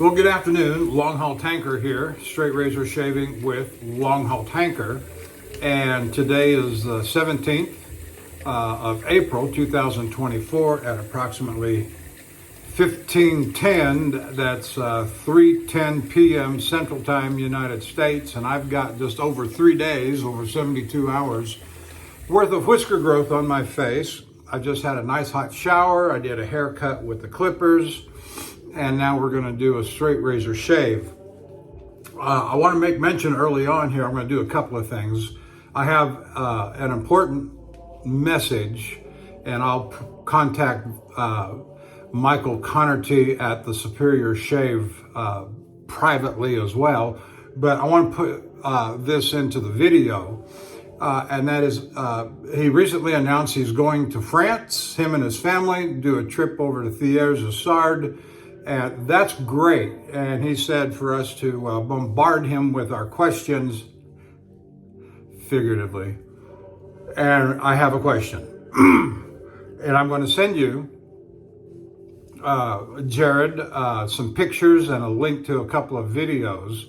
Well, good afternoon. Longhaultanker here, straight razor shaving with Longhaultanker. And today is the 17th of April, 2024 at approximately 15:10. That's 3:10 p.m. Central Time, United States. And I've got just over 3 days, over 72 hours worth of whisker growth on my face. I just had a nice hot shower. I did a haircut with the clippers. And now we're going to do a straight razor shave. I want to make mention early on here, I'm going to do a couple of things. I have an important message, and I'll contact Micou at the Superior Shave privately as well. But I want to put this into the video. And that is, he recently announced he's going to France, him and his family, do a trip over to Thiers-Essard. And that's great. And he said for us to bombard him with our questions, figuratively. And I have a question. And I'm going to send you, Jared, some pictures and a link to a couple of videos.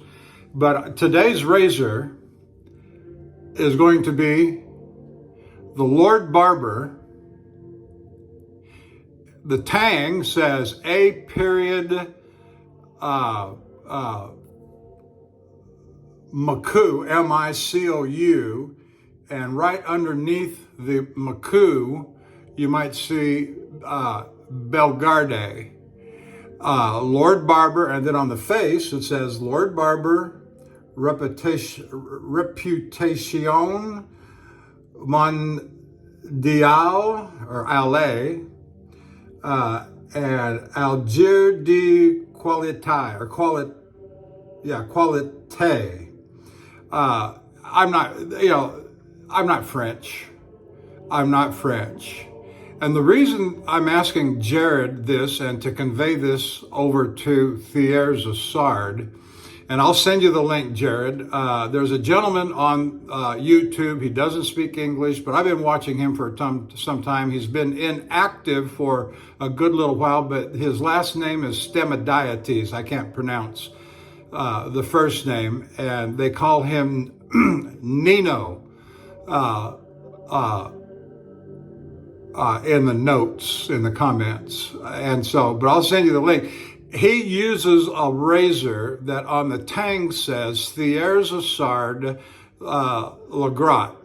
But today's razor is going to be the Lord Barber. The tang says A period Micou, M-I-C-O-U, and right underneath the Micou, you might see Bellegarde, Lord Barber, and then on the face it says Lord Barber, Reputation Mondiale, or Allée, and Algier de Qualité, or Qualité. I'm not French. I'm not French. And the reason I'm asking Jared this and to convey this over to Thiers-Essard, and I'll send you the link, Jared. There's a gentleman on YouTube. He doesn't speak English, but I've been watching him for some time. He's been inactive for a good little while, but his last name is Stemadiates. I can't pronounce the first name, and they call him Nino in the notes, in the comments. And so, but I'll send you the link. He uses a razor that on the tang says Thiers-Essard Le Gras.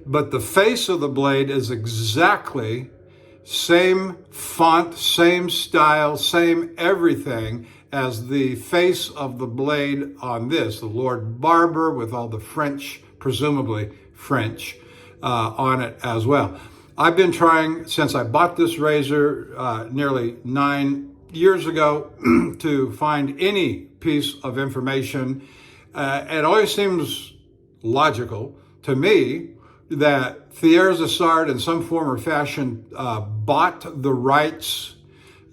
But the face of the blade is exactly same font, same style, same everything as the face of the blade on this, the Lord Barber, with all the French, presumably French, on it as well. I've been trying, since I bought this razor nearly 9 years ago, to find any piece of information. It always seems logical to me that Thiers-Essard in some form or fashion bought the rights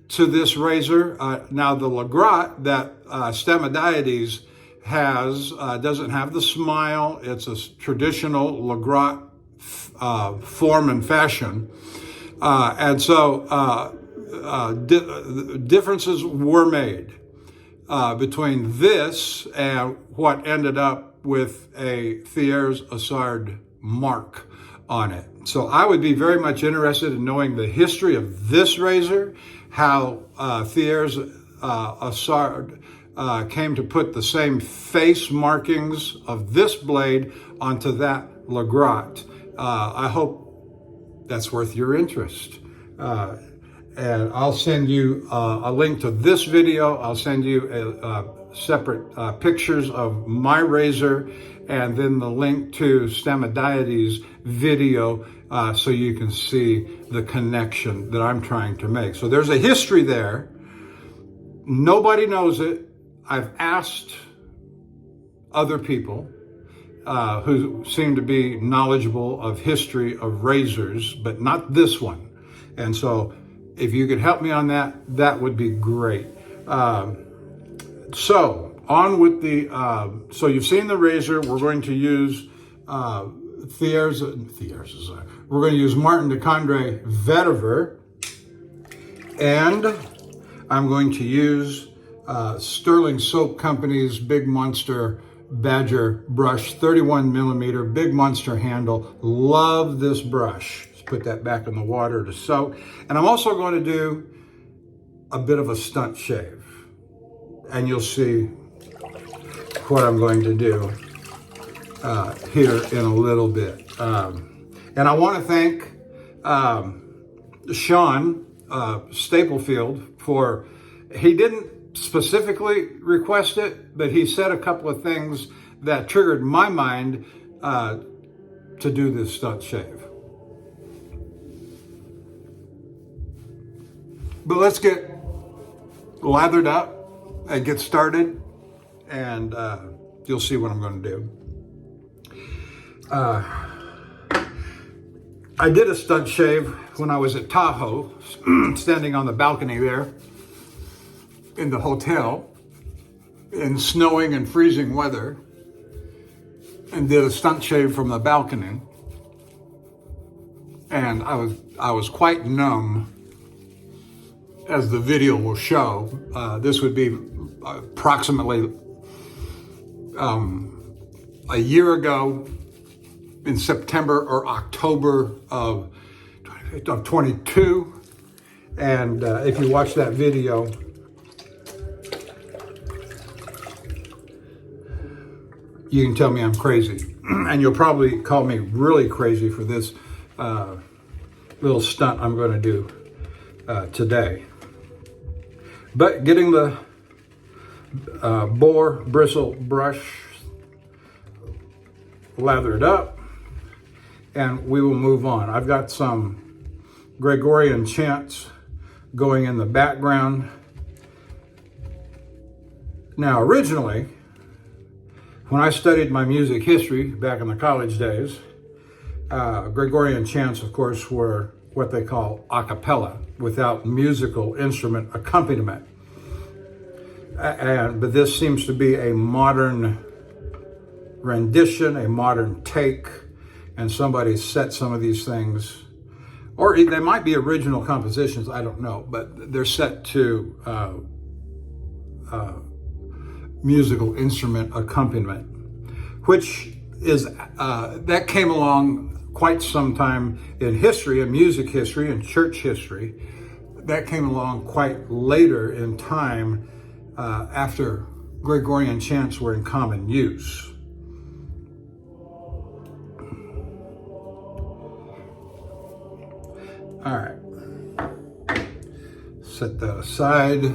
to this razor. Now the Le Gras that Stemadiates has doesn't have the smile. It's a traditional Le Gras form and fashion. And so differences were made between this and what ended up with a Thiers-Essard mark on it. So I would be very much interested in knowing the history of this razor, how Thiers-Essard came to put the same face markings of this blade onto that Le Gras. I hope that's worth your interest. And I'll send you a link to this video. I'll send you separate pictures of my razor, and then the link to Stemadiates' video so you can see the connection that I'm trying to make. So there's a history there. Nobody knows it. I've asked other people who seem to be knowledgeable of history of razors, but not this one. And so if you could help me on that, that would be great. So on with the, so you've seen the razor. We're going to use Thiers-Essard. We're going to use Martin de Candre Vetyver, and I'm going to use Stirling Soap Company's Big Monster Badger brush, 31 millimeter, big monster handle. Love this brush. Let's put that back in the water to soak. And I'm also going to do a bit of a stunt shave. And you'll see what I'm going to do here in a little bit. And I want to thank Sean Staplefield for, he didn't specifically request it, but he said a couple of things that triggered my mind to do this stunt shave. But let's get lathered up and get started, and you'll see what I'm going to do. I did a stunt shave when I was at Tahoe, standing on the balcony there in the hotel in snowing and freezing weather, and did a stunt shave from the balcony. And I was quite numb, as the video will show. This would be approximately a year ago in September or October of 22. And if you watch that video, you can tell me I'm crazy. And you'll probably call me really crazy for this little stunt I'm going to do today. But getting the boar bristle brush lathered up, and we will move on. I've got some Gregorian chants going in the background. Now, originally, when I studied my music history back in the college days, Gregorian chants, of course, were what they call a cappella, without musical instrument accompaniment. But this seems to be a modern rendition, a modern take, and somebody set some of these things, or they might be original compositions, I don't know, but they're set to musical instrument accompaniment, which is, that came along quite some time in history, in music history, and church history. That came along quite later in time, after Gregorian chants were in common use. All right, set that aside.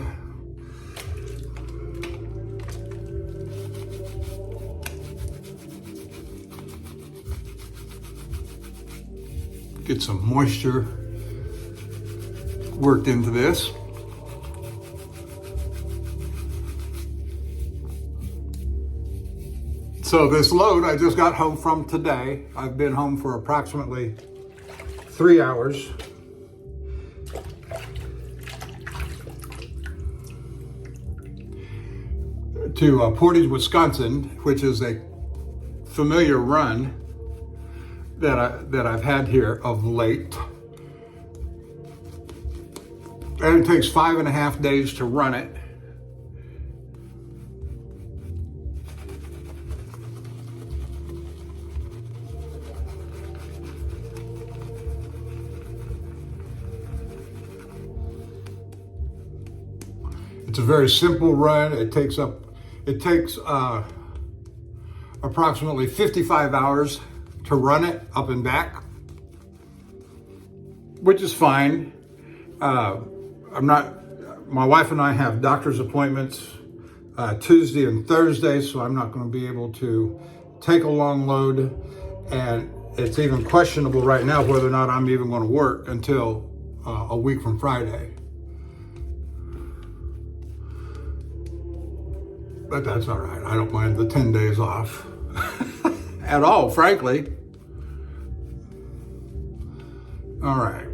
Get some moisture worked into this. So this load I just got home from today. I've been home for approximately 3 hours. To Portage, Wisconsin, which is a familiar run that I've had here of late. And it takes 5.5 days to run it. It's a very simple run. It takes approximately 55 hours to run it up and back, which is fine. My wife and I have doctor's appointments Tuesday and Thursday, so I'm not going to be able to take a long load, and it's even questionable right now whether or not I'm even going to work until a week from Friday. But that's all right. I don't mind the 10 days off at all, frankly. All right.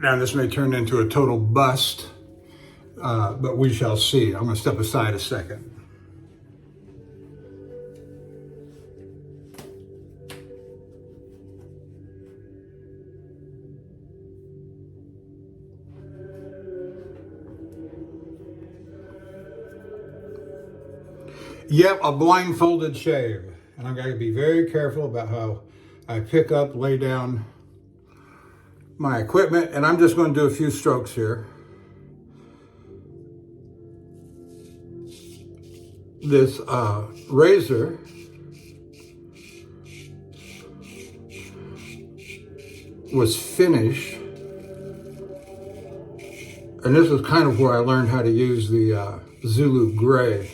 Now this may turn into a total bust, but we shall see. I'm going to step aside a second. Yep, a blindfolded shave. And I've got to be very careful about how I pick up, lay down my equipment, and I'm just going to do a few strokes here. This razor was finished, and this is kind of where I learned how to use the Zulu gray.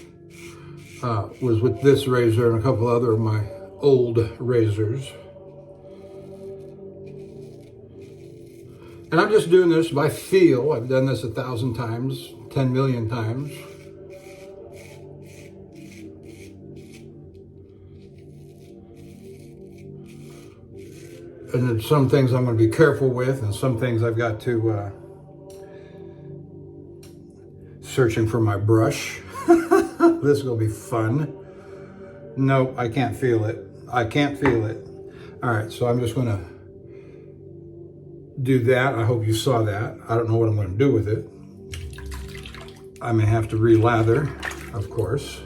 Was with this razor and a couple other of my old razors. And I'm just doing this by feel. I've done this 1,000 times, 10 million times. And then some things I'm going to be careful with, and some things I've got to searching for my brush. This is going to be fun. Nope, I can't feel it. I can't feel it. All right, so I'm just going to do that. I hope you saw that. I don't know what I'm going to do with it. I may have to re-lather, of course.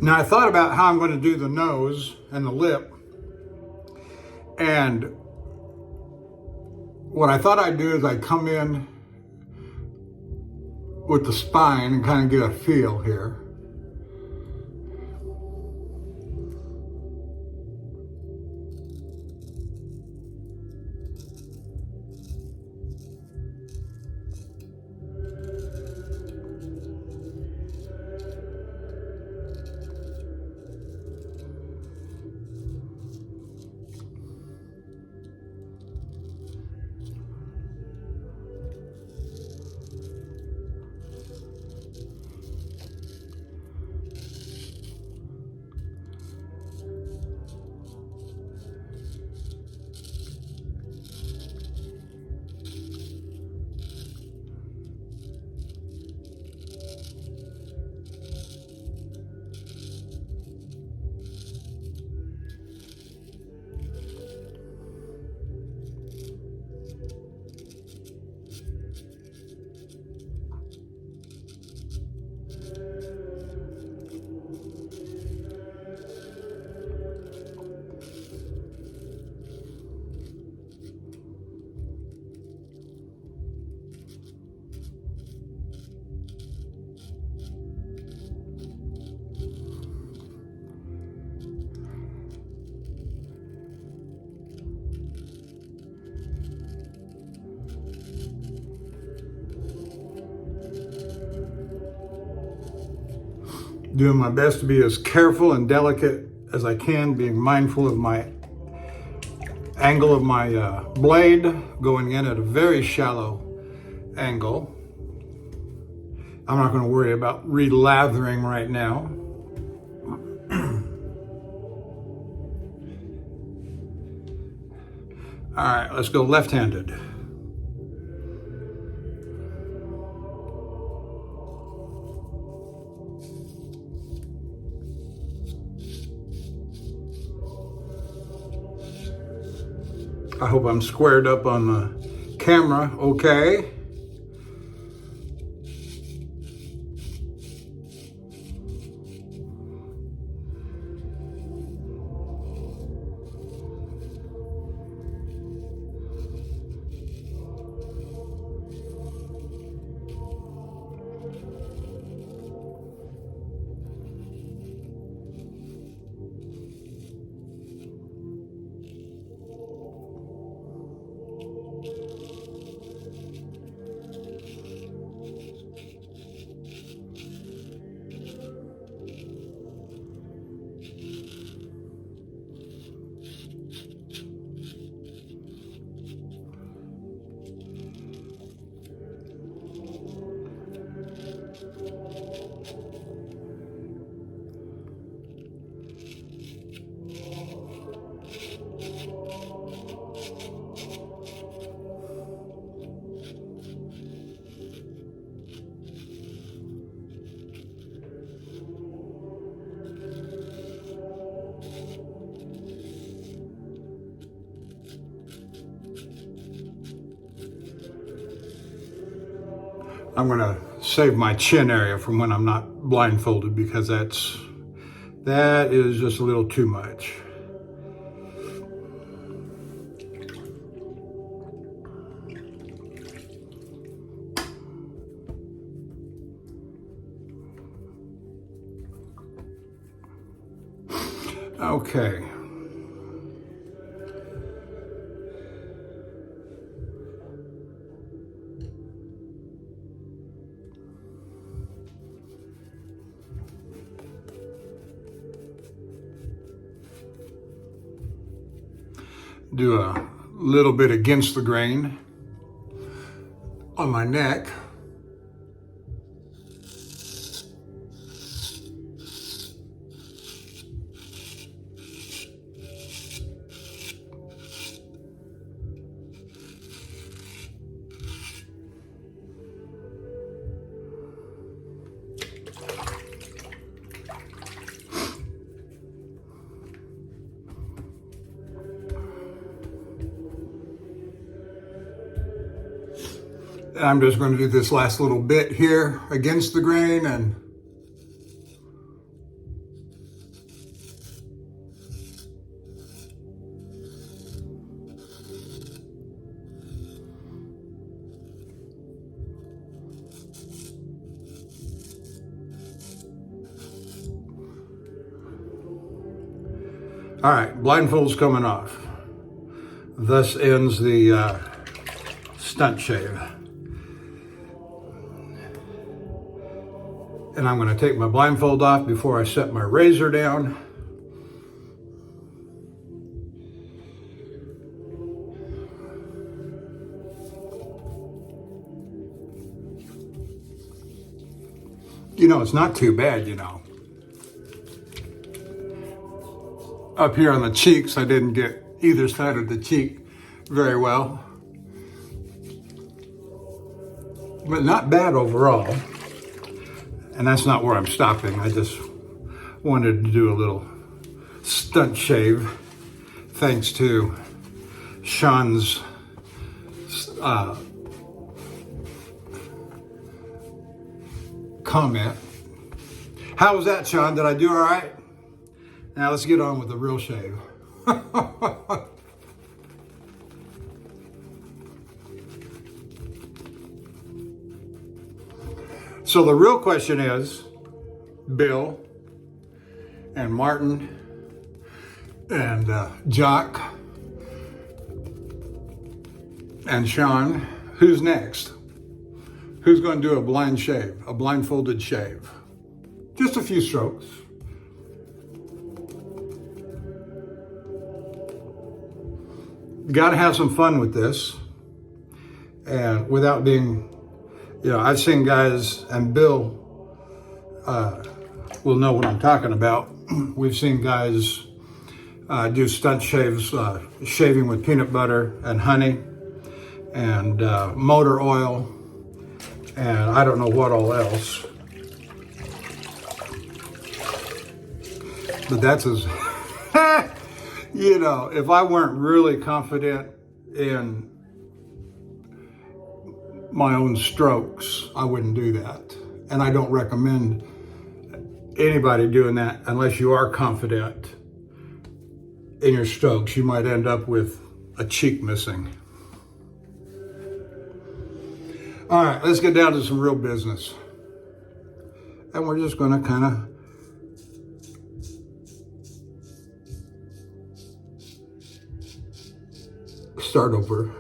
Now I thought about how I'm going to do the nose and the lip, and what I thought I'd do is I'd come in with the spine and kind of get a feel here. Doing my best to be as careful and delicate as I can, being mindful of my angle of my blade, going in at a very shallow angle. I'm not going to worry about re-lathering right now. All right, let's go left-handed. I hope I'm squared up on the camera okay. I'm gonna save my chin area from when I'm not blindfolded because that is just a little too much. Okay. Do a little bit against the grain on my neck. And I'm just going to do this last little bit here against the grain and all right, blindfold's coming off. Thus ends the stunt shave. And I'm going to take my blindfold off before I set my razor down. You know, it's not too bad, you know. Up here on the cheeks, I didn't get either side of the cheek very well. But not bad overall. And that's not where I'm stopping. I just wanted to do a little stunt shave thanks to Sean's comment. How was that, Sean? Did I do all right? Now let's get on with the real shave. So the real question is, Bill and Martin and Jock and Sean, who's next? Who's going to do a blind shave, a blindfolded shave? Just a few strokes. You got to have some fun with this, and without being, you know, I've seen guys, and Bill will know what I'm talking about. We've seen guys I do stunt shaves, shaving with peanut butter and honey and motor oil, and I don't know what all else. But that's as, you know, if I weren't really confident in my own strokes, I wouldn't do that. And I don't recommend anybody doing that unless you are confident in your strokes. You might end up with a cheek missing. All right, let's get down to some real business. And we're just going to kind of start over.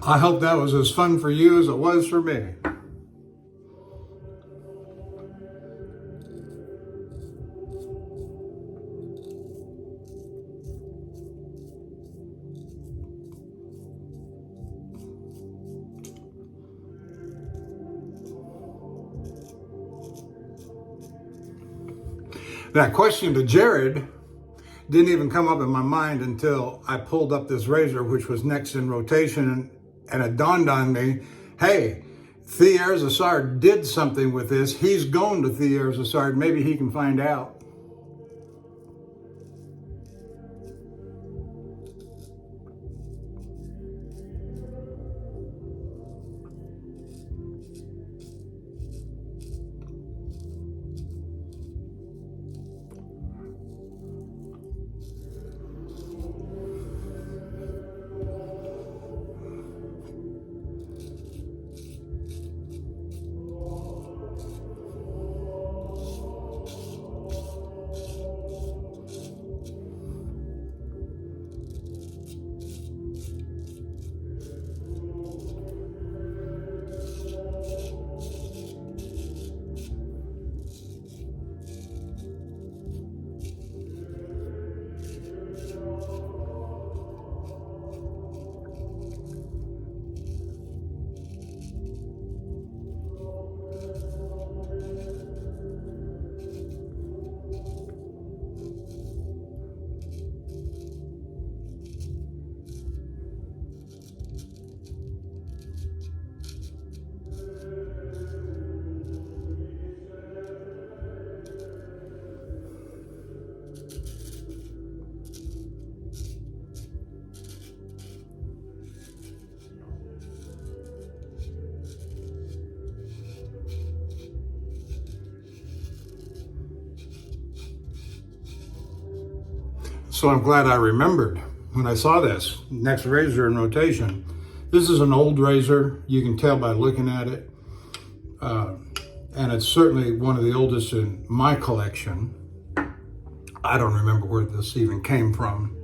I hope that was as fun for you as it was for me. That question to Jared didn't even come up in my mind until I pulled up this razor, which was next in rotation, and it dawned on me, hey, Thearzasard did something with this. He's going to Thearzasard. Maybe he can find out. So I'm glad I remembered when I saw this next razor in rotation. This is an old razor. You can tell by looking at it. And it's certainly one of the oldest in my collection. I don't remember where this even came from.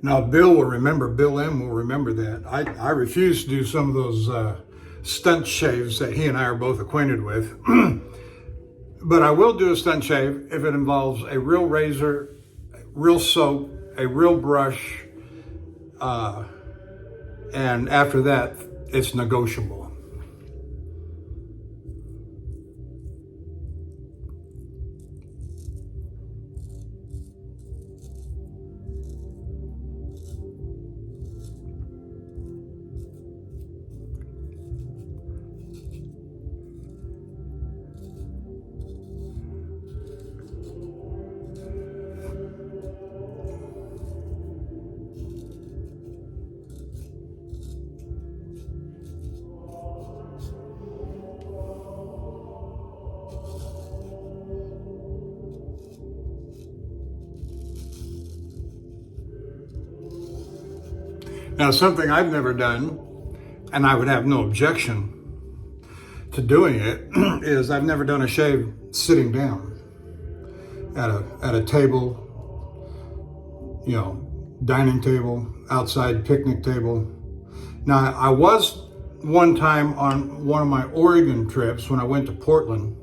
Now, Bill M will remember that. I refuse to do some of those stunt shaves that he and I are both acquainted with. But I will do a stunt shave if it involves a real razor, real soap, a real brush, and after that, it's negotiable. Now, something I've never done, and I would have no objection to doing it, is I've never done a shave sitting down at a table, dining table, outside picnic table. Now, I was one time on one of my Oregon trips when I went to Portland,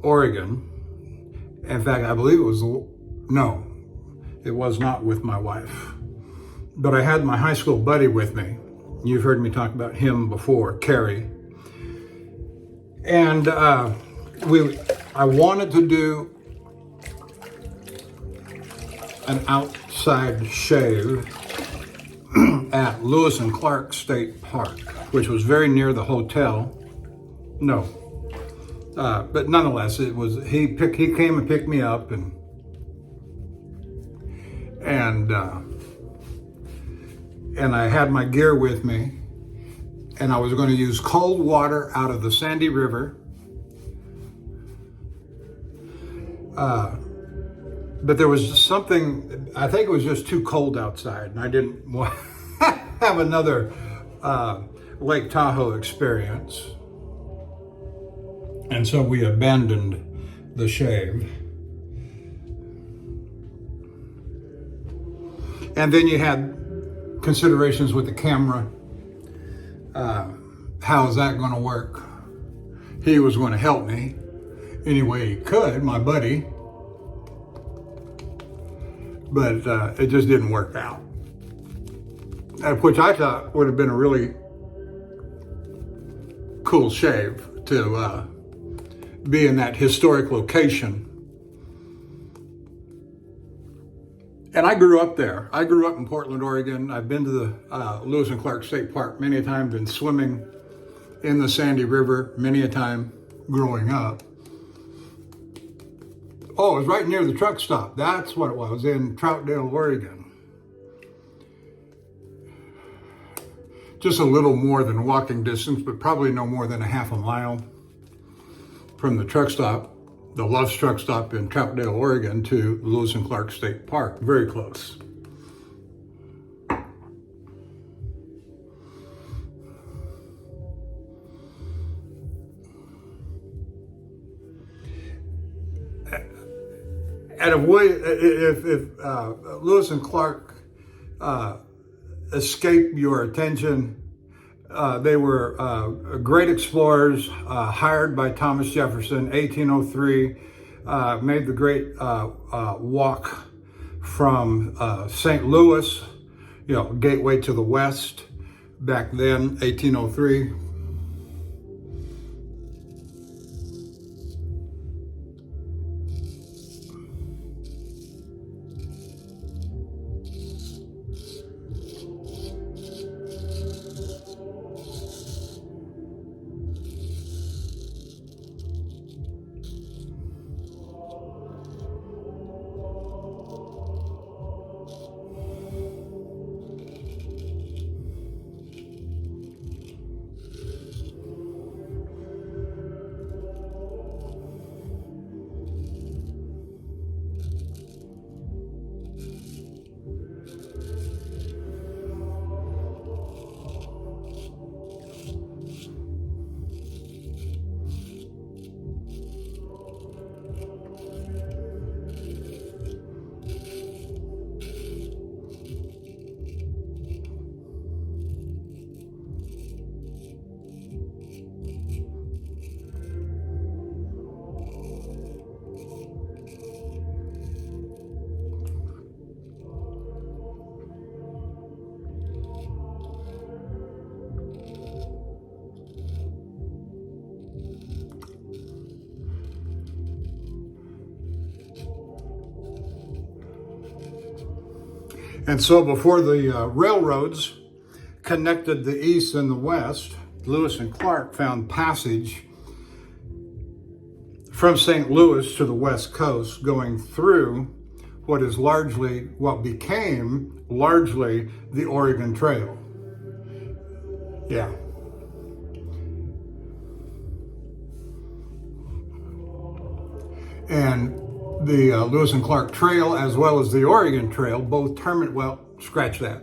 Oregon. In fact, I believe it was not with my wife. But I had my high school buddy with me. You've heard me talk about him before, Kerry. And I wanted to do an outside shave at Lewis and Clark State Park, which was very near the hotel. But nonetheless, it was he came and picked me up, and I had my gear with me, and I was going to use cold water out of the Sandy River. But there was something, I think it was just too cold outside, and I didn't want to have another Lake Tahoe experience. And so we abandoned the shave. And then you had considerations with the camera. How is that going to work? He was going to help me any way he could, my buddy. But it just didn't work out. Which I thought would have been a really cool shave to be in that historic location. And I grew up there. I grew up in Portland, Oregon. I've been to the Lewis and Clark State Park many a time, been swimming in the Sandy River many a time growing up. Oh, it was right near the truck stop. That's what it was, in Troutdale, Oregon. Just a little more than walking distance, but probably no more than a half a mile from the truck stop, the Love's truck stop in Troutdale, Oregon, to Lewis and Clark State Park. Very close. And if Lewis and Clark escaped your attention, they were great explorers, hired by Thomas Jefferson, 1803, made the great walk from St. Louis, gateway to the west, back then, 1803. And so before the railroads connected the East and the West, Lewis and Clark found passage from St. Louis to the West Coast, going through what became largely the Oregon Trail. Yeah. And the Lewis and Clark Trail, as well as the Oregon Trail, both scratch that.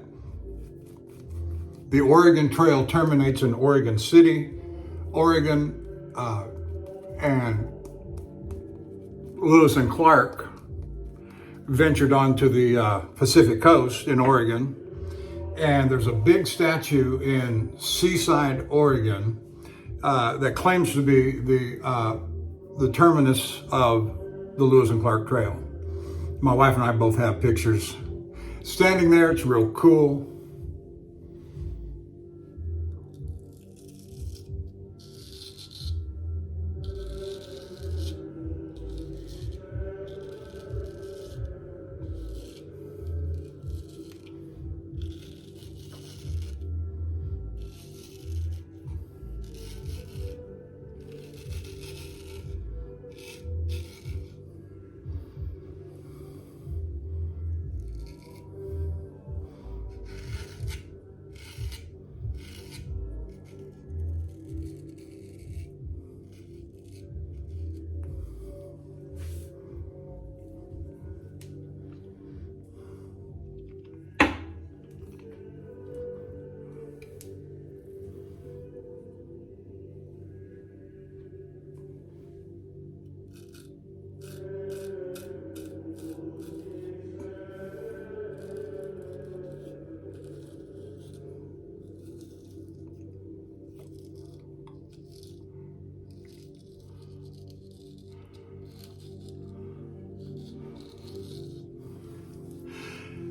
The Oregon Trail terminates in Oregon City, Oregon, and Lewis and Clark ventured onto the Pacific coast in Oregon. And there's a big statue in Seaside, Oregon, that claims to be the terminus of the Lewis and Clark Trail. My wife and I both have pictures standing there. It's real cool.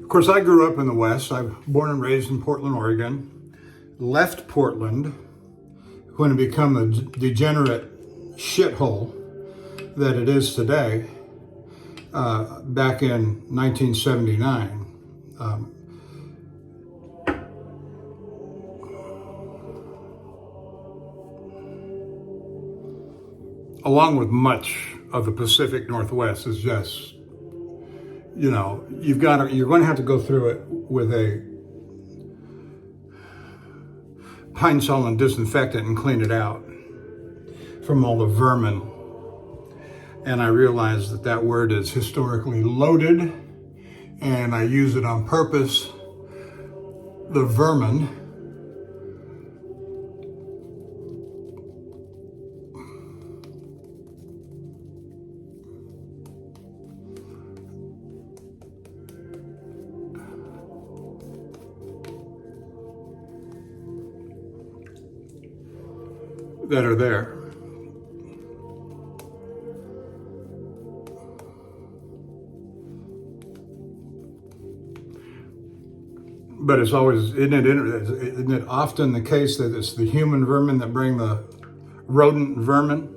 Of course, I grew up in the West. I'm born and raised in Portland, Oregon. Left Portland when it became a degenerate shithole that it is today, back in 1979. Along with much of the Pacific Northwest is just, you're going to have to go through it with a pine sol and disinfectant and clean it out from all the vermin. And I realize that word is historically loaded, and I use it on purpose. The vermin. That are there. But it's always, isn't it often the case that it's the human vermin that bring the rodent vermin?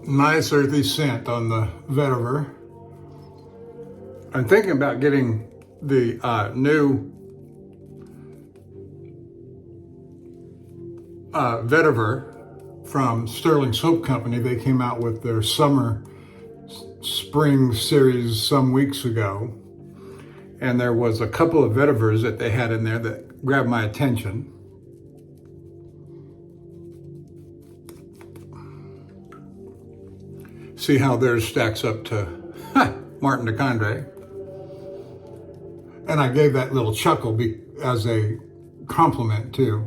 Nice earthy scent on the Vetyver. I'm thinking about getting the new Vetyver from Stirling Soap Company. They came out with their summer spring series some weeks ago, and there was a couple of Vetyvers that they had in there that grabbed my attention. See how theirs stacks up to Martin de Candre. And I gave that little chuckle as a compliment to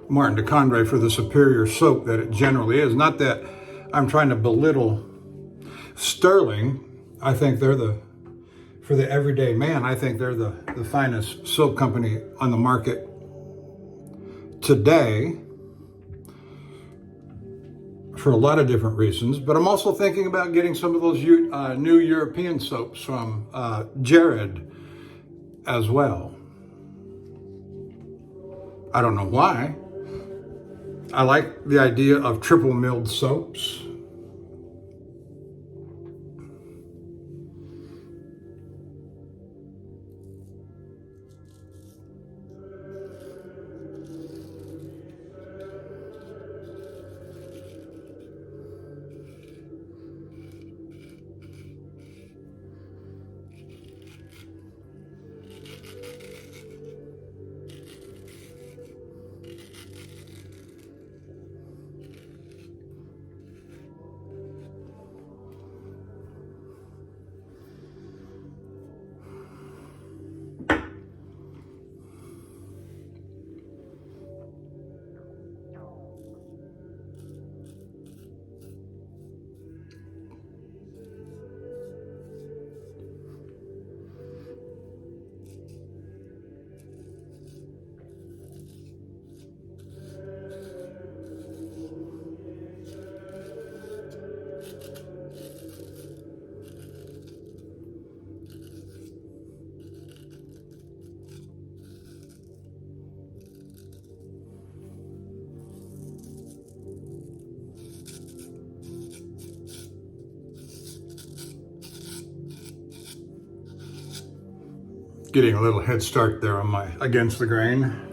Martin de Candre for the superior soap that it generally is. Not that I'm trying to belittle Stirling. I think they're for the everyday man, I think they're the finest soap company on the market today for a lot of different reasons. But I'm also thinking about getting some of those new European soaps from Jared as well. I don't know why. I like the idea of triple milled soaps. Getting a little head start there on my against the grain.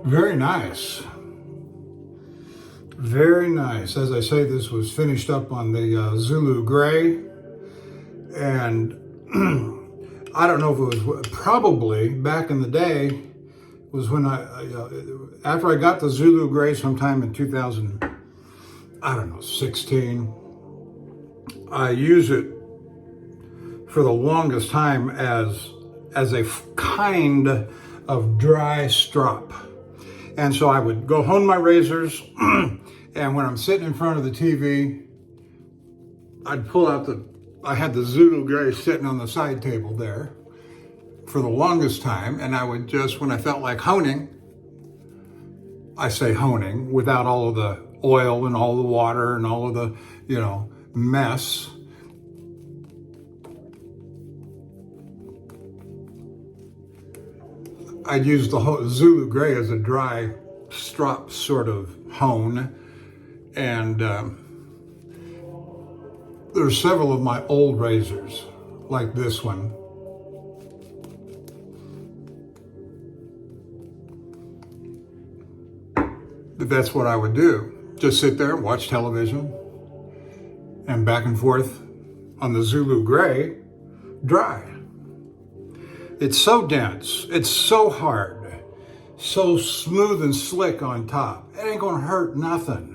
Very nice. Very nice. As I say, this was finished up on the Zulu Gray. And I don't know if it was, probably back in the day was when after I got the Zulu Gray sometime in 2016, I used it for the longest time as a kind of dry strop. And so I would go hone my razors, and when I'm sitting in front of the TV, I'd pull out I had the Zulu Gray sitting on the side table there for the longest time, and I would just, when I felt like honing, I say honing, without all of the oil and all the water and all of the, mess, I'd use the Zulu Gray as a dry strop sort of hone. And there's several of my old razors, like this one. That's what I would do. Just sit there and watch television and back and forth on the Zulu Gray, dry. It's so dense, it's so hard, so smooth and slick on top. It ain't gonna hurt nothing.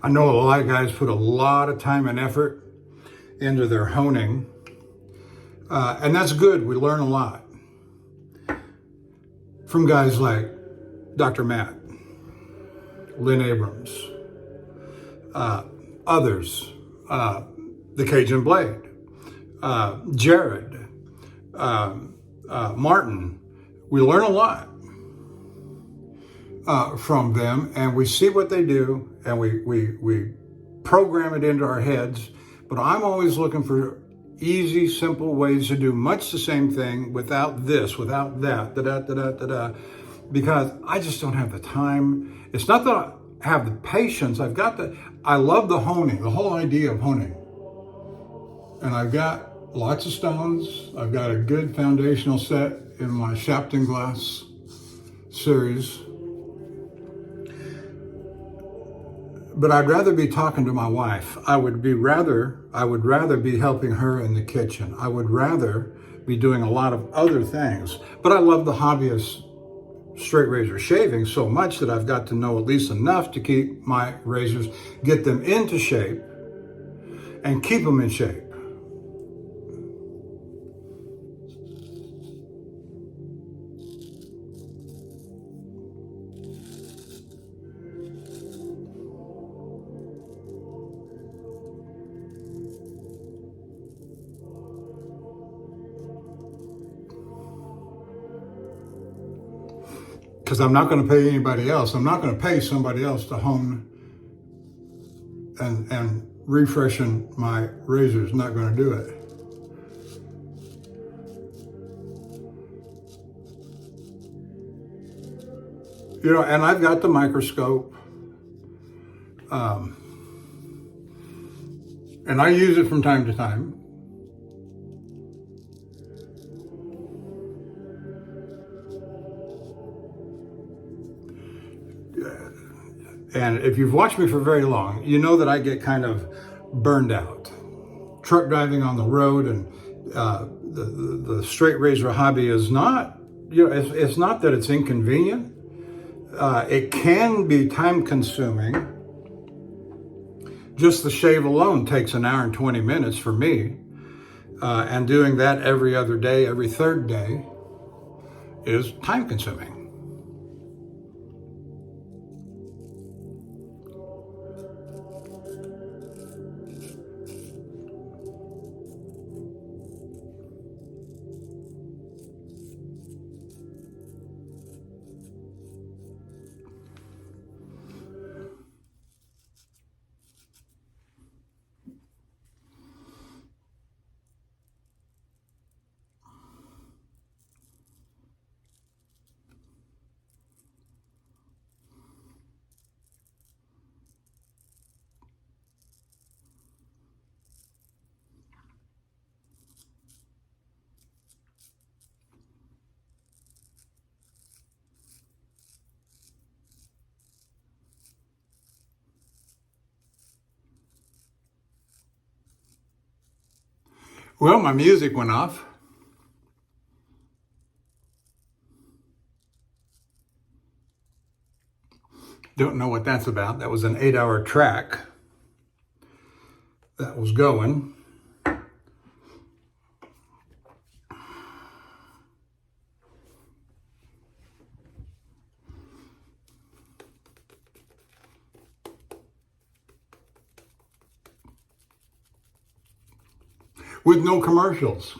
I know a lot of guys put a lot of time and effort into their honing, and that's good. We learn a lot from guys like Dr. Matt, Lynn Abrams, others, the Cajun Blade, Jared, Martin. We learn a lot from them, and we see what they do, and we program it into our heads. But I'm always looking for easy, simple ways to do much the same thing without this, without that, because I just don't have the time. It's not that I have the patience. I love the honing, the whole idea of honing. And I've got lots of stones. I've got a good foundational set in my Shapton Glass series. But I'd rather be talking to my wife. I would rather be helping her in the kitchen. I would rather be doing a lot of other things. But I love the hobby of straight razor shaving so much that I've got to know at least enough to keep my razors, get them into shape, and keep them in shape. Because I'm not going to pay anybody else. I'm not going to pay somebody else to hone and refreshing my razors. Not going to do it. And I've got the microscope. And I use it from time to time. And if you've watched me for very long, you know that I get kind of burned out. Truck driving on the road, and the straight razor hobby is not, it's not that it's inconvenient. It can be time consuming, Just the shave alone takes an hour and 20 minutes for me. And doing that every other day, every third day, is time consuming. Well, my music went off. Don't know what that's about. That was an 8-hour track that was going. With no commercials.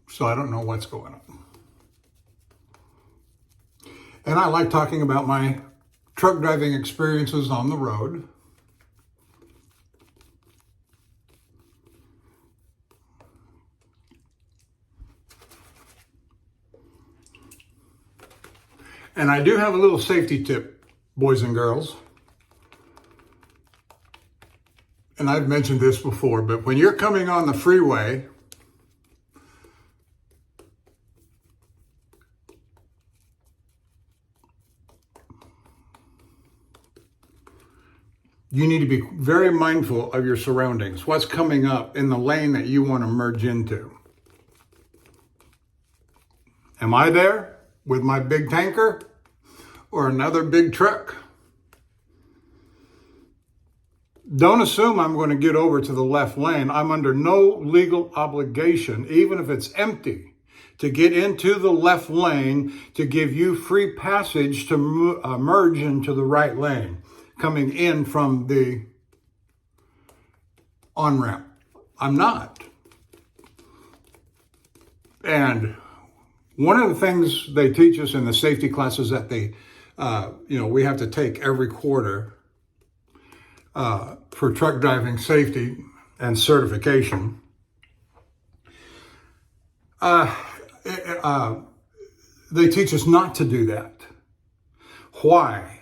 So I don't know what's going on. And I like talking about my truck driving experiences on the road. And I do have a little safety tip, boys and girls. And I've mentioned this before, but when you're coming on the freeway, you need to be very mindful of your surroundings, what's coming up in the lane that you want to merge into. Am I there with my big tanker or another big truck? Don't assume I'm going to get over to the left lane. I'm under no legal obligation, even if it's empty, to get into the left lane to give you free passage to merge into the right lane, coming in from the on-ramp. I'm not. And one of the things they teach us in the safety classes that we have to take every quarter for truck driving safety and certification, they teach us not to do that. Why?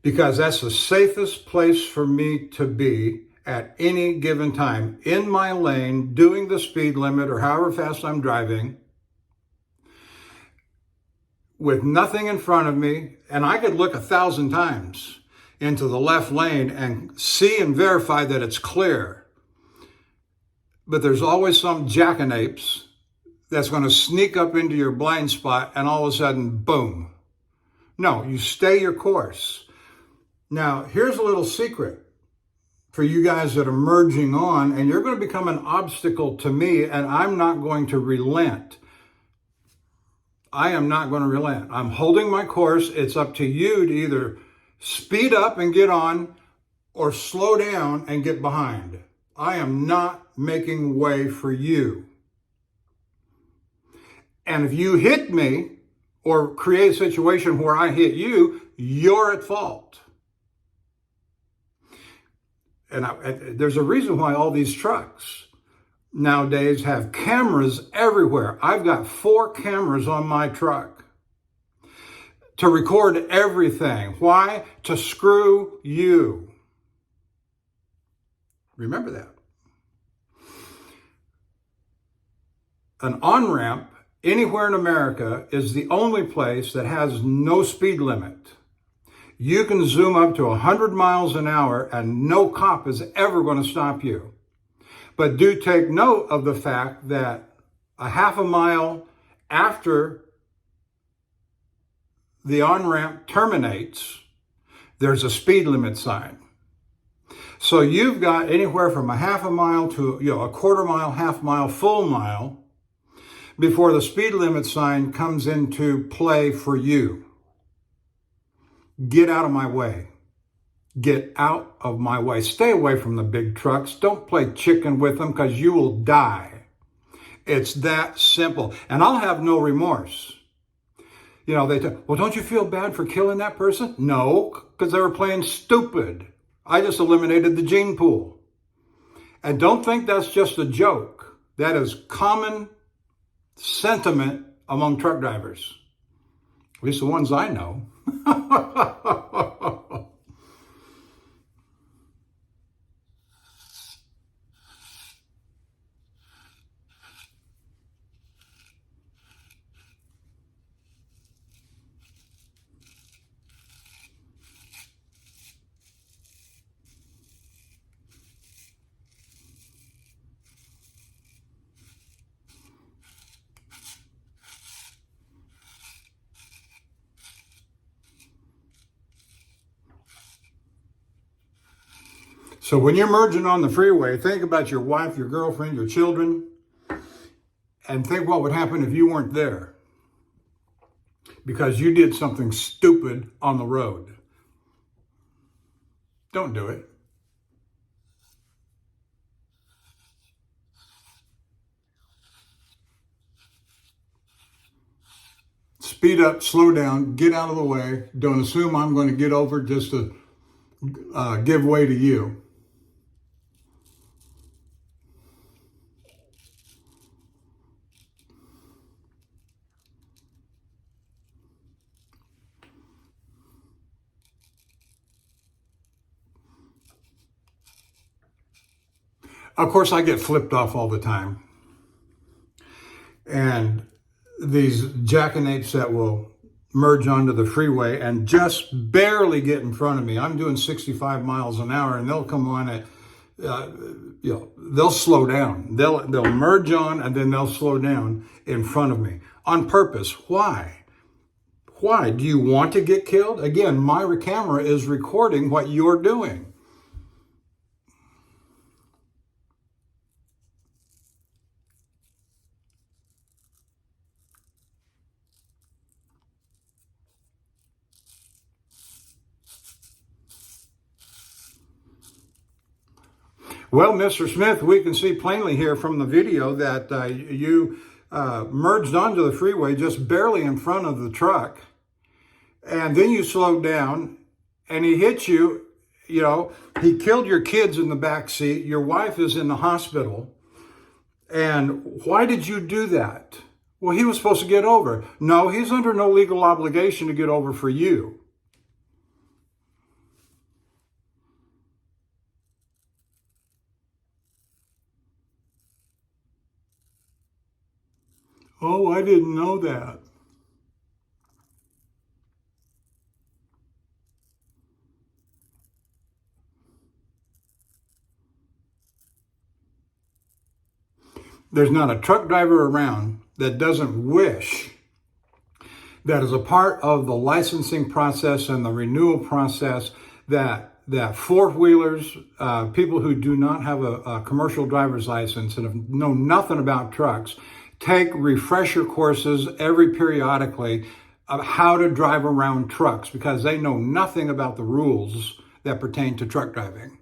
Because that's the safest place for me to be at any given time, in my lane, doing the speed limit or however fast I'm driving, with nothing in front of me, and I could look 1,000 times into the left lane and see and verify that it's clear. But there's always some jackanapes that's going to sneak up into your blind spot and all of a sudden, boom. No, you stay your course. Now, here's a little secret for you guys that are merging on, and you're going to become an obstacle to me, and I'm not going to relent. I am not going to relent. I'm holding my course. It's up to you to either speed up and get on or slow down and get behind. I am not making way for you. And if you hit me or create a situation where I hit you, you're at fault. And there's a reason why all these trucks nowadays have cameras everywhere. I've got 4 cameras on my truck to record everything. Why? To screw you. Remember that. An on-ramp anywhere in America is the only place that has no speed limit. You can zoom up to 100 miles an hour and no cop is ever going to stop you. But do take note of the fact that a half a mile after the on-ramp terminates, there's a speed limit sign. So you've got anywhere from a half a mile to a quarter mile, half mile, full mile before the speed limit sign comes into play for you. Get out of my way. Get out of my way. Stay away from the big trucks. Don't play chicken with them because you will die. It's that simple. And I'll have no remorse. They say, well, don't you feel bad for killing that person? No, because they were playing stupid. I just eliminated the gene pool. And don't think that's just a joke. That is common sentiment among truck drivers. At least the ones I know. So when you're merging on the freeway, think about your wife, your girlfriend, your children, and think what would happen if you weren't there because you did something stupid on the road. Don't do it. Speed up, slow down, get out of the way. Don't assume I'm going to get over just to give way to you. Of course, I get flipped off all the time. And these jackanapes that will merge onto the freeway and just barely get in front of me. I'm doing 65 miles an hour and they'll come on at, they'll slow down. They'll merge on and then they'll slow down in front of me on purpose. Why? Why? Do you want to get killed? Again, my camera is recording what you're doing. Well, Mr. Smith, we can see plainly here from the video that you merged onto the freeway just barely in front of the truck. And then you slowed down and he hit you. He killed your kids in the back seat. Your wife is in the hospital. And why did you do that? Well, he was supposed to get over. No, he's under no legal obligation to get over for you. Oh, I didn't know that. There's not a truck driver around that doesn't wish that as a part of the licensing process and the renewal process that four-wheelers, people who do not have a commercial driver's license and know nothing about trucks, take refresher courses periodically of how to drive around trucks because they know nothing about the rules that pertain to truck driving.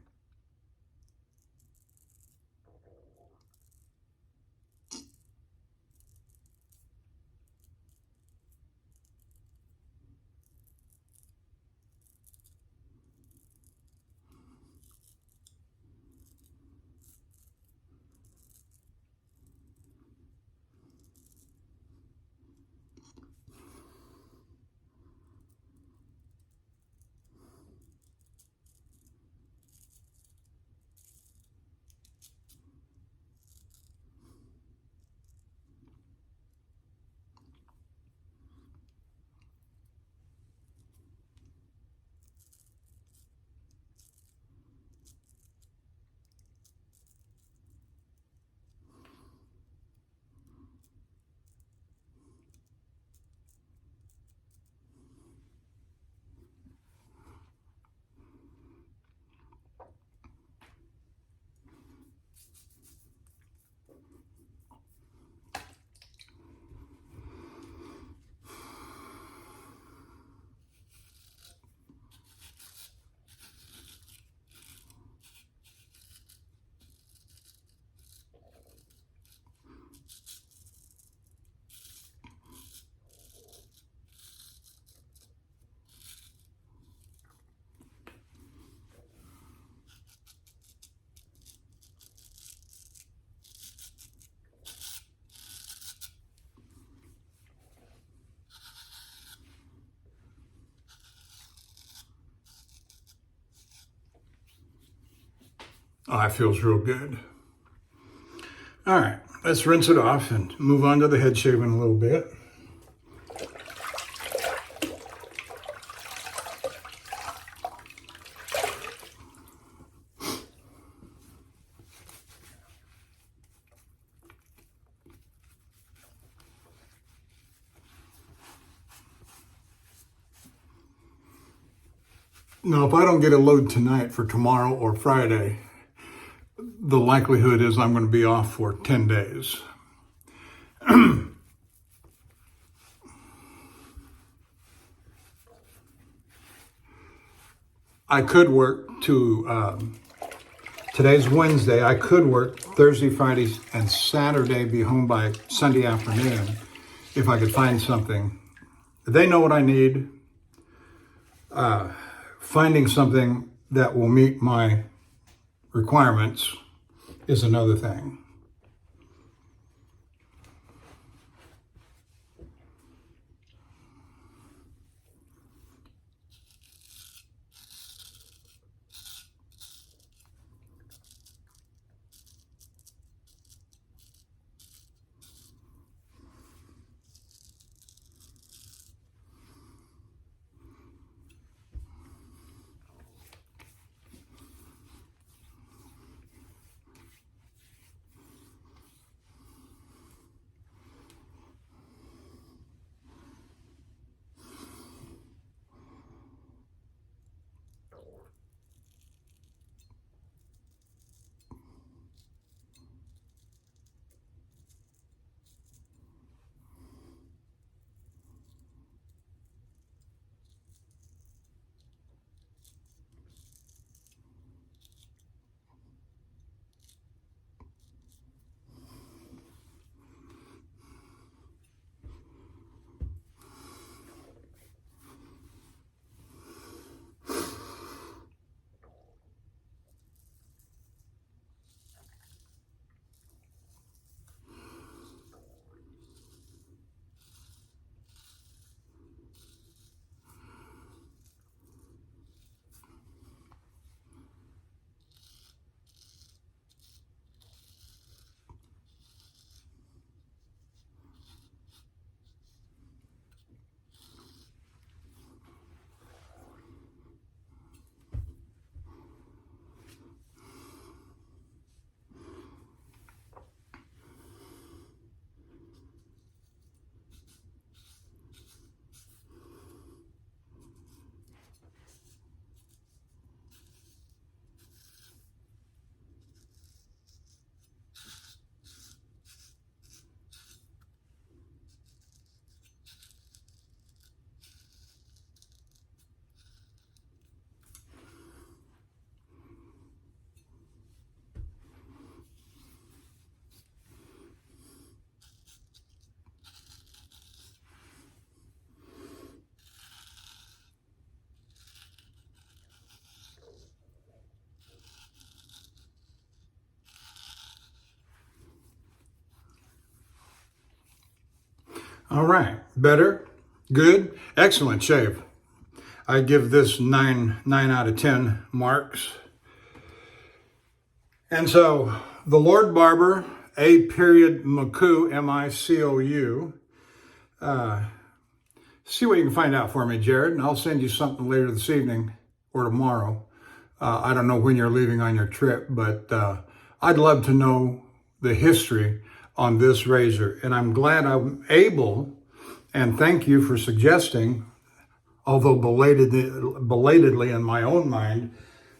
Oh, it feels real good. All right, let's rinse it off and move on to the head shaving a little bit. Now, if I don't get a load tonight for tomorrow or Friday, the likelihood is I'm going to be off for 10 days. I could work to, today's Wednesday, I could work Thursday, Friday, and Saturday, be home by Sunday afternoon if I could find something. They know what I need. Finding something that will meet my requirements is another thing. All right, better, good, excellent shave. I give this 9 out of 10 marks. And so the Lord Barber, Micou, M-I-C-O-U. See what you can find out for me, Jared, and I'll send you something later this evening or tomorrow. I don't know when you're leaving on your trip, but I'd love to know the history on this razor. And I'm glad I'm able, and thank you for suggesting, although belatedly in my own mind,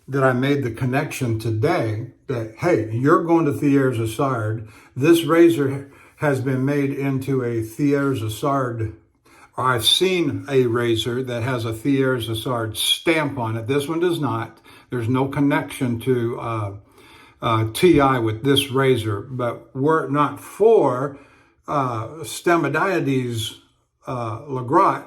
that I made the connection today that, hey, you're going to Thiers-Essard. This razor has been made into a Thiers-Essard. I've seen a razor that has a Thiers-Essard stamp on it. This one does not. There's no connection to TI with this razor. But were it not for Stamadiades Legrot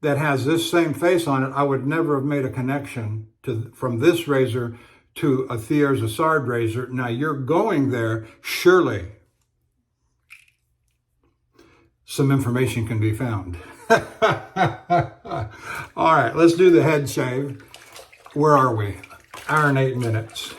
that has this same face on it, I would never have made a connection from this razor to a Thiers-Essard razor. Now you're going there, surely some information can be found. All right, let's do the head shave. Where are we? Hour and 8 minutes.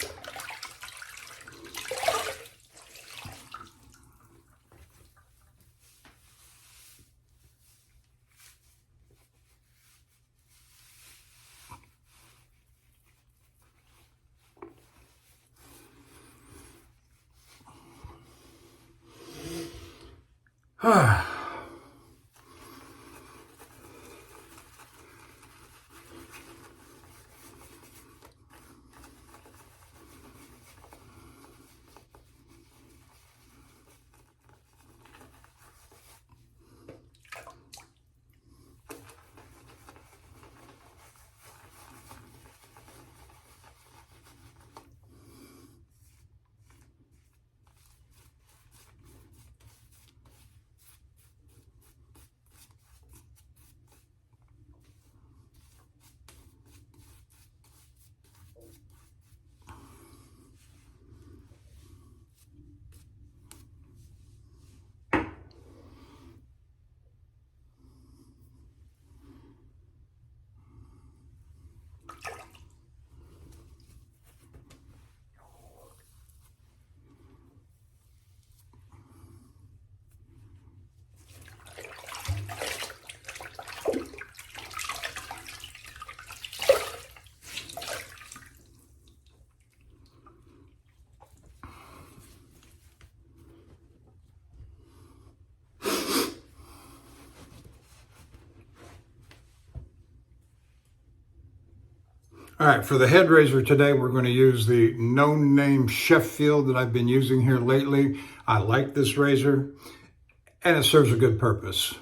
All right, for the head razor today, we're going to use the no-name Sheffield that I've been using here lately. I like this razor, and it serves a good purpose.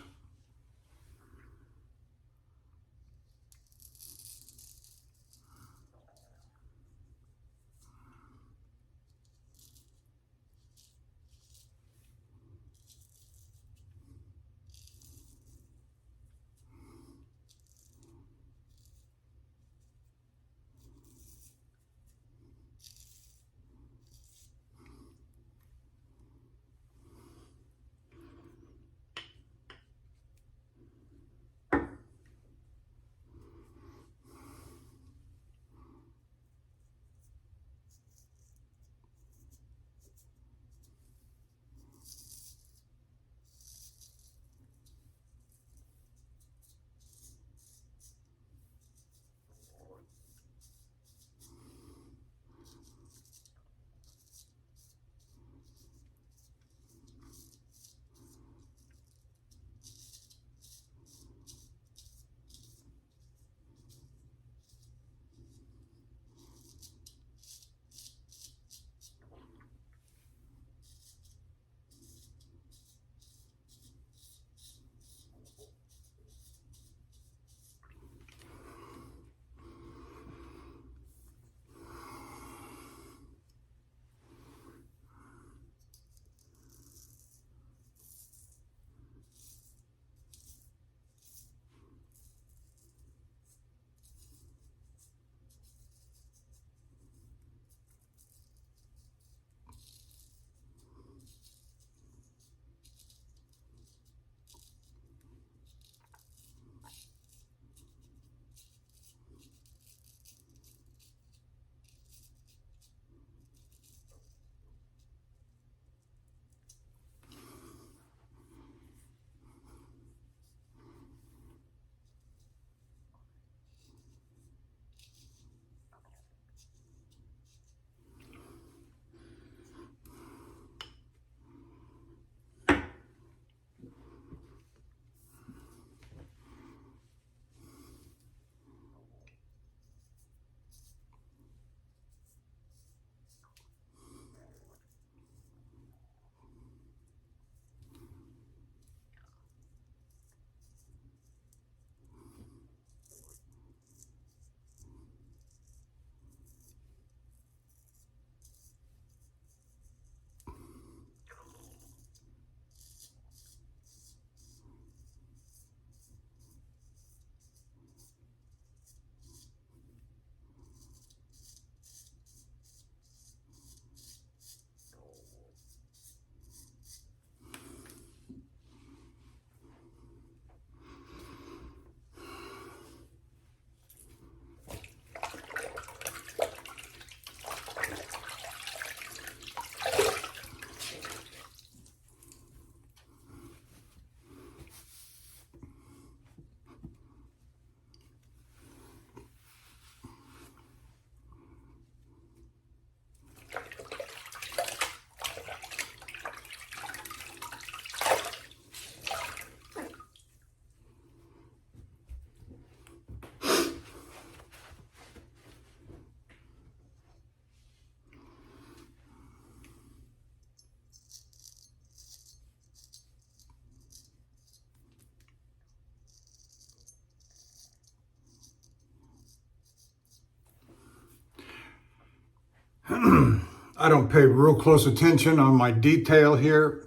I don't pay real close attention on my detail here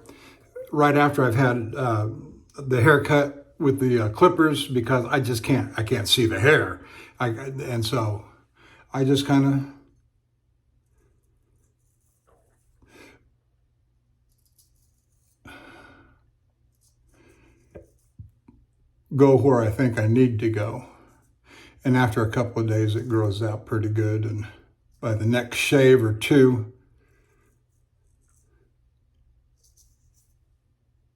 right after I've had the haircut with the clippers, because I can't see the hair. And so I just kind of go where I think I need to go. And after a couple of days, it grows out pretty good. And by the next shave or two,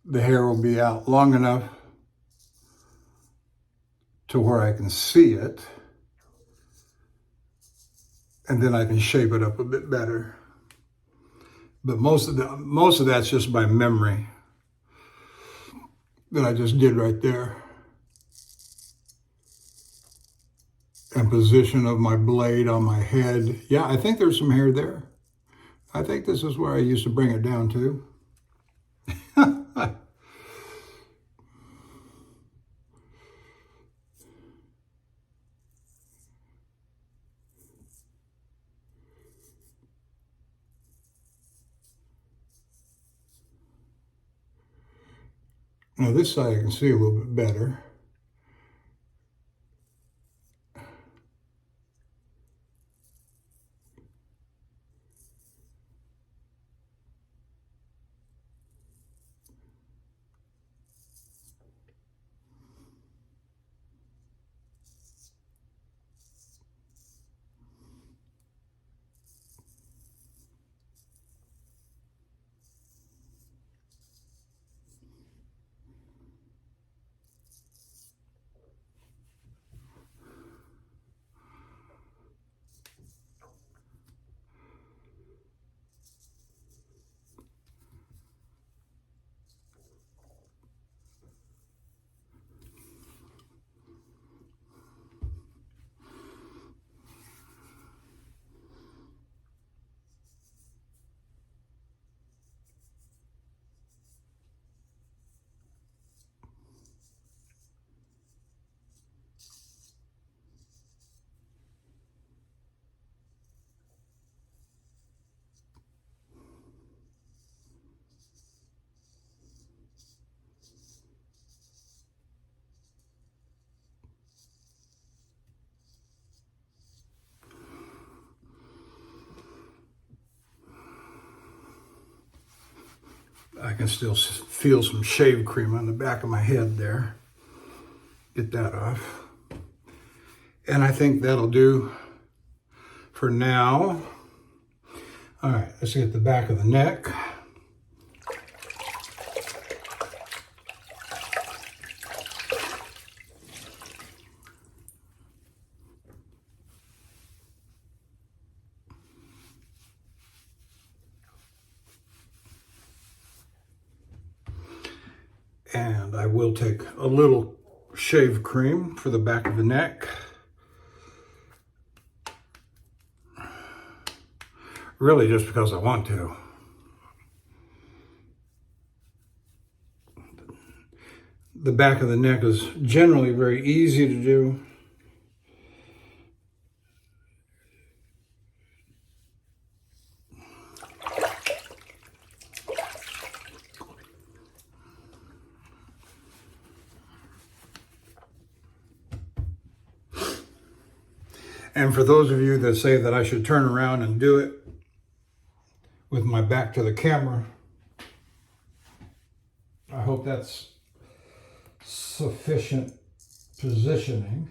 the hair will be out long enough to where I can see it. And then I can shape it up a bit better. But most of that's just by memory that I just did right there. And position of my blade on my head. Yeah, I think there's some hair there. I think this is where I used to bring it down to. Now this side I can see a little bit better. I can still feel some shave cream on the back of my head there. Get that off. And I think that'll do for now. All right, let's get the back of the neck. And I will take a little shave cream for the back of the neck. Really just because I want to. The back of the neck is generally very easy to do. And for those of you that say that I should turn around and do it with my back to the camera, I hope that's sufficient positioning.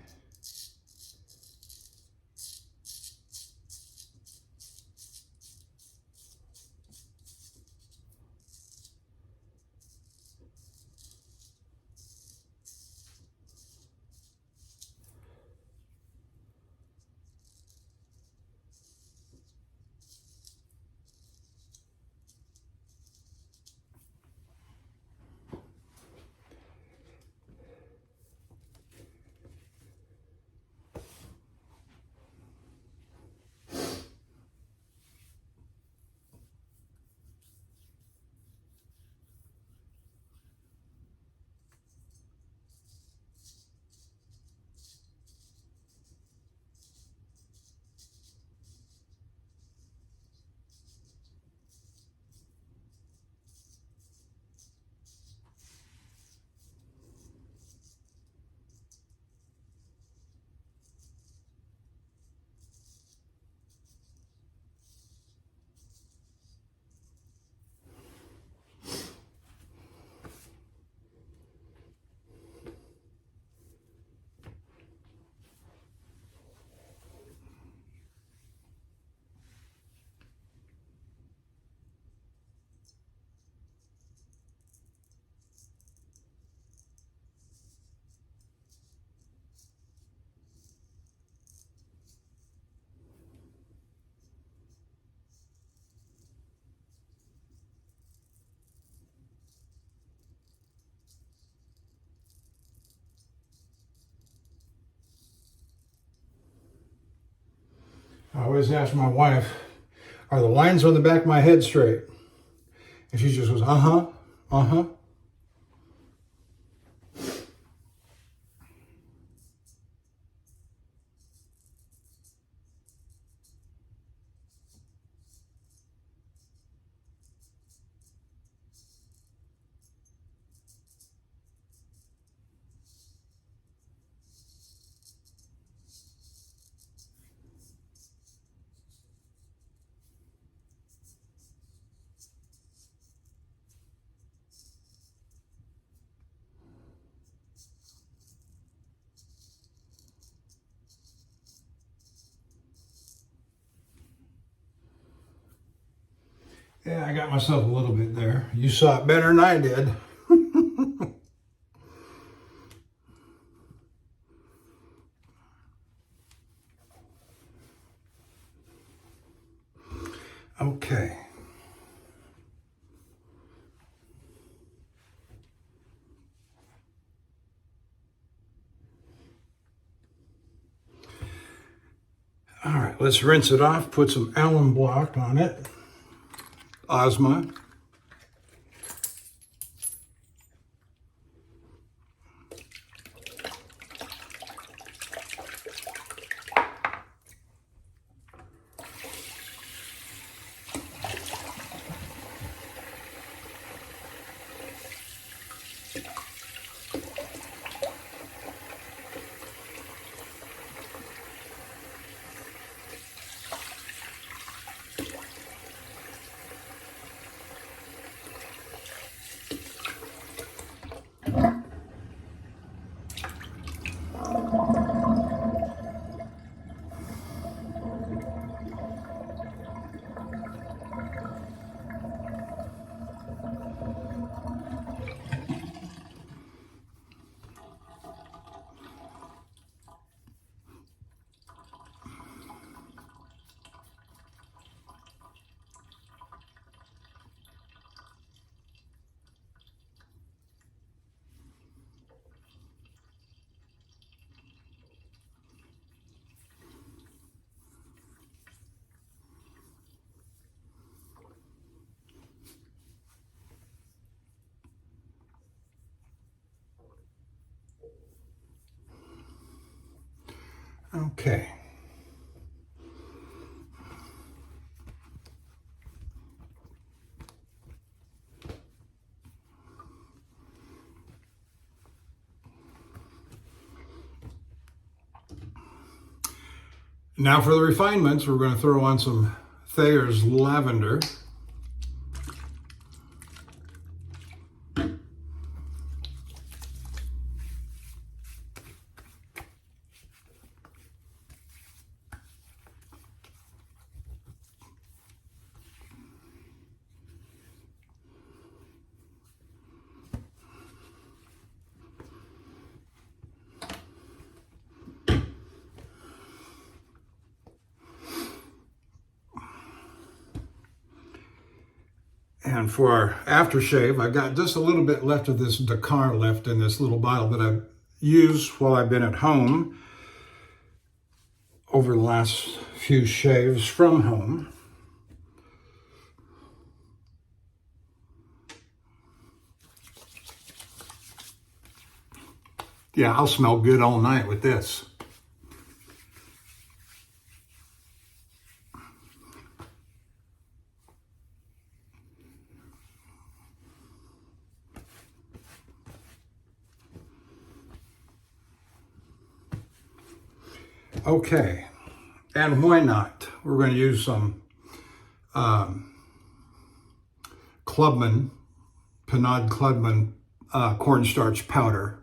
always ask my wife, are the lines on the back of my head straight? And she just goes, uh-huh, uh-huh. Yeah, I got myself a little bit there. You saw it better than I did. Okay. All right, let's rinse it off, put some alum block on it. Ozma. Okay. Now for the refinements, we're going to throw on some Thayer's lavender. And for our aftershave, I've got just a little bit left of this Dakar left in this little bottle that I've used while I've been at home over the last few shaves from home. Yeah, I'll smell good all night with this. Okay, and why not? We're going to use some Clubman, Panad Clubman cornstarch powder.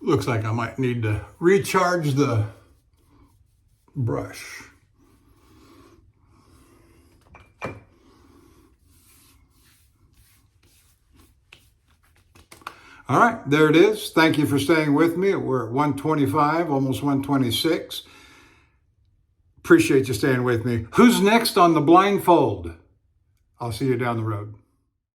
Looks like I might need to recharge the brush. All right, there it is. Thank you for staying with me. We're at 125, almost 126. Appreciate you staying with me. Who's next on the blindfold? I'll see you down the road.